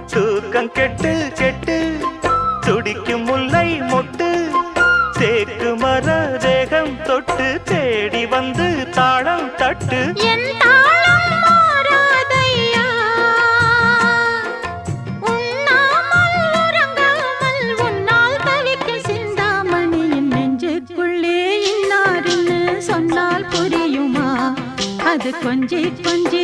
தூக்கம் கெட்டு கெட்டு துடிக்கும் முல்லை மொட்டு தேக்கு மர தேகம் தொட்டு தேடி வந்து தாளம் தட்டு அது கொஞ்சி கொஞ்சி